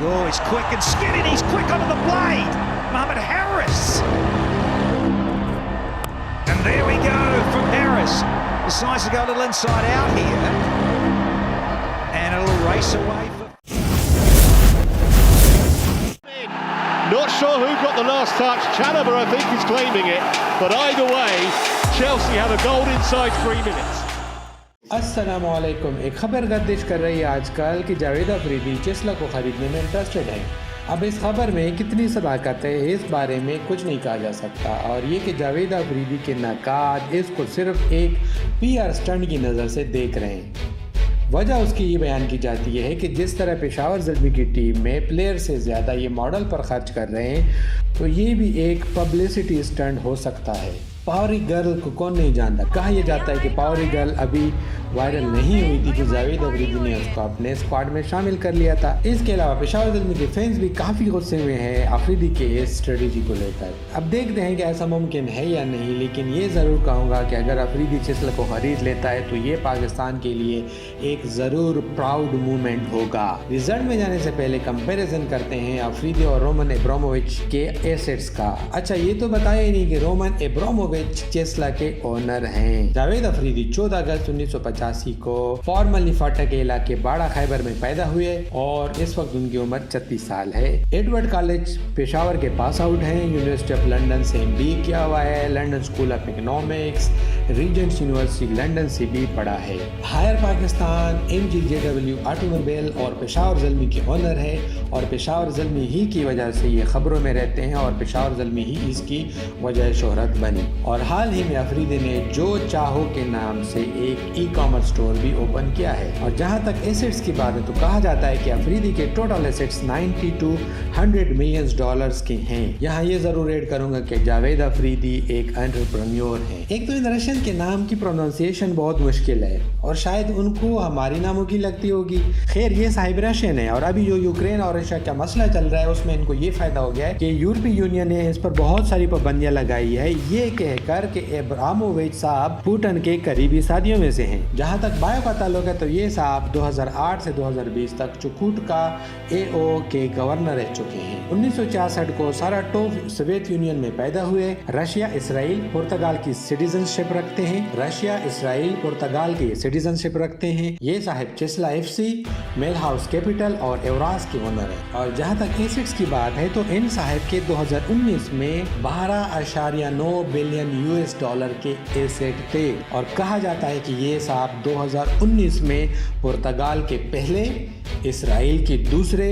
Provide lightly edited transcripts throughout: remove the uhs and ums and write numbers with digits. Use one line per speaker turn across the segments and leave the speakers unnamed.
Oh, he's quick and skidding. He's quick onto the blade. Mohamed Harris. And there we go from Harris. Decides to go a little inside out here. And a little race away.
Not sure who got the last touch. Chalobah, I think, is claiming it. But either way, Chelsea have a goal inside 3 minutes.
अस्सलामु अलैकुम। एक खबर गर्दिश कर रही है आजकल कि जावेद अफरीदी चेस्ला को ख़रीदने में इंटरेस्टेड है। अब इस खबर में कितनी सदाकत है इस बारे में कुछ नहीं कहा जा सकता, और ये कि जावेद अफरीदी के नकाद इसको सिर्फ एक PR स्टंट की नज़र से देख रहे हैं। वजह उसकी ये बयान की जाती है कि जिस तरह पेशावर ज़ल्मी की टीम में प्लेयर से ज़्यादा ये मॉडल पर खर्च कर रहे हैं, तो ये भी एक पब्लिसिटी स्टंट हो सकता है। पावरी गर्ल को कौन नहीं जानता। कहा यह जाता है कि पावरी गर्ल अभी वायरल नहीं हुई थी कि जावेद अफरीदी ने उसको अपने स्क्वाड में शामिल कर लिया था। इसके अलावा पेशावर ज़ल्मी के फैंस भी काफ़ी गुस्से में हैं अफरीदी के इस स्ट्रेटजी को लेकर। अब देखते हैं कि ऐसा मुमकिन है या नहीं, लेकिन ये ज़रूर कहूँगा कि अगर अफरीदी चेस्ला को ख़रीद लेता है तो ये पाकिस्तान के लिए एक ज़रूर प्राउड मूवमेंट होगा। रिजल्ट में जाने से पहले कंपेरिजन करते हैं अफरीदी और रोमन एब्रामोविच के एसेट्स का। अच्छा, ये तो बताया ही नहीं कि रोमन एब्रामोविच चेस्ला के ओनर हैं। जावेद अफरीदी 14 अगस्त 1985 को फॉर्मली फाटा के इलाके बाड़ा खैबर में पैदा हुए और इस वक्त उनकी उम्र 36 साल है। एडवर्ड कॉलेज पेशावर के पास आउट हैं। यूनिवर्सिटी ऑफ लंदन से MBA किया हुआ है। London school of economics, Regents university London से भी पढ़ा है। हायर पाकिस्तान, MGJW ऑटोमोबाइल और पेशावर ज़ल्मी के ओनर है, और पेशावर ज़ल्मी ही की वजह से ये खबरों में रहते हैं और पेशावर ज़ल्मी ही इसकी वजह शोहरत बनी। और हाल ही में अफरीदी ने जो चाहो के नाम से एक ई-कॉमर्स स्टोर भी ओपन किया है। और जहां तक एसेट्स की बात है तो कहा जाता है कि अफरीदी के total assets 90 to 100 million dollars के हैं। यहाँ ये जरूर ऐड करूंगा कि जावेद अफरीदी एक एंटरप्रेन्योर है। एक तो इन रशियन के नाम की प्रोनाउंसिएशन बहुत मुश्किल है और शायद उनको हमारी नामों की लगती होगी। खैर, ये साहिब रशियन है और अभी जो यूक्रेन और रशिया का मसला चल रहा है उसमें इनको ये फायदा हो गया है कि यूरोपीय यूनियन ने इस पर बहुत सारी पाबंदियां लगाई है, ये कहकर कि एब्रामोविच साहब पुतिन के करीबी साथियों में से हैं। जहां तक बायो का ताल्लुक है तो ये साहब 2008 से 2020 तक चुकूट का AO के गवर्नर रह चुके हैं। 1966 को साराटोव सोवियत यूनियन में पैदा हुए। रशिया, इसराइल, पुर्तगाल की सिटीजनशिप रखते हैं। रशिया, इसराइल, पुर्तगाल की सिटीजनशिप रखते हैं। ये साहब चेस्ला FC, मेलहाउस कैपिटल और एवरास के ओनर है। और जहां तक एसेट्स की बात है तो इन साहब के 2019 में 12.9 बिलियन US डॉलर के एसेट थे, और कहा जाता है कि ये साहब 2019 में पुर्तगाल के पहले, इसराइल के दूसरे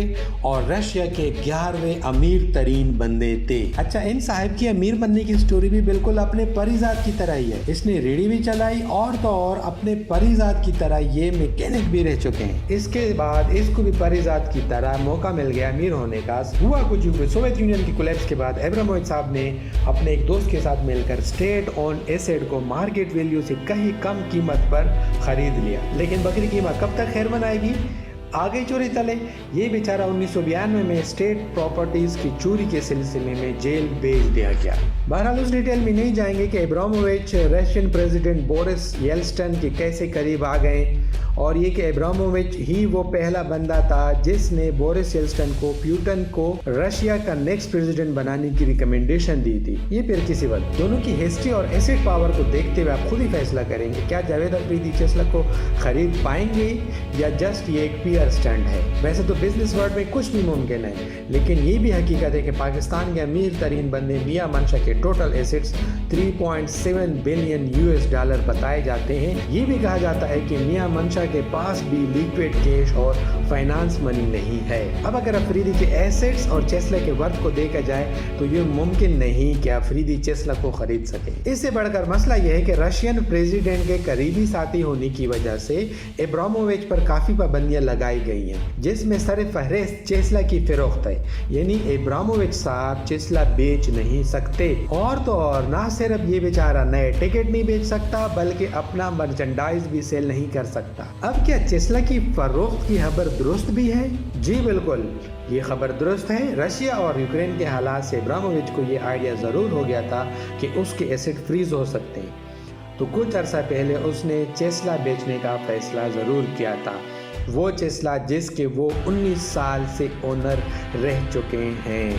और रशिया के 11वें अमीर तरीन बंदे थे। अच्छा, इन साहब की अमीर बनने की स्टोरी भी बिल्कुल अपने परिजात की तरह ही है। इसने रेडी भी चलाई और तो और अपने परिजात की तरह ये मैकेनिक भी रह चुके हैं। इसके बाद इसको भी परिजात की तरह मौका मिल गया अमीर होने का। हुआ कुछ सोवियत यूनियन की कोलैप्स के बाद एब्रामोविच साहब ने अपने एक दोस्त के साथ मिलकर स्टेट ऑन एसेट को मार्केट वैल्यू से कहीं कम कीमत पर खरीद लिया। लेकिन बकरी कीमत कब तक खैर बनाएगी? आगे चोरी चले। ये बेचारा 1992 में स्टेट प्रॉपर्टीज की चोरी के सिलसिले में जेल भेज दिया गया। बहरहाल उस डिटेल में नहीं जाएंगे कि एब्रामोविच रशियन प्रेसिडेंट बोरिस येल्टसिन के कैसे करीब आ गए, और ये कि एब्रामोविच ही वो पहला बंदा था जिसने बोरिस येल्टसिन को पुतिन को रशिया का नेक्स्ट प्रेसिडेंट बनाने की रिकमेंडेशन दी थी। ये फिर किसी वक्त दोनों की हिस्ट्री और एसेट पावर को देखते हुए आप खुद ही फैसला करेंगे क्या जावेद अफरीदी चेस्ला को खरीद पाएंगे या जस्ट ये एक PR स्टंट है। वैसे तो बिजनेस वर्ल्ड में कुछ भी मुमकिन है, लेकिन ये भी हकीकत है कि पाकिस्तान के अमीर तरीन बंदे मियां मंशा के total assets 3.7 billion US dollar बताए जाते हैं। ये भी कहा जाता है कि मियां मंशा के पास भी लिक्विड कैश और फाइनेंस मनी नहीं है। अब अगर अफरीदी के एसेट्स और चेस्ला के वर्थ को देखा जाए तो ये मुमकिन नहीं कि अफरीदी चेस्ला को खरीद सके। इससे बढ़कर मसला यह है कि रशियन प्रेसिडेंट के करीबी साथी होने की वजह से एब्रामोविच पर काफी पाबंदियां लगाई गई हैं, जिसमें सर फहरिस्त चेस्ला की फरोख्त है। यानी एब्रामोविच साहब चेस्ला बेच नहीं सकते, और तो और ना सिर्फ ये बेचारा नए टिकट नहीं बेच सकता बल्कि अपना मर्चेंडाइज भी सेल नहीं कर सकता। अब क्या चेस्ला की फरोख्त की खबर दुरुस्त भी है? जी बिल्कुल, ये खबर दुरुस्त है। रशिया और यूक्रेन के हालात से एब्रामोविच को ये आइडिया ज़रूर हो गया था कि उसके एसेट फ्रीज हो सकते हैं, तो कुछ अरसा पहले उसने चेस्ला बेचने का फैसला ज़रूर किया था। وہ ٹیسلا جس کے وہ 19 سال سے اونر رہ چکے ہیں۔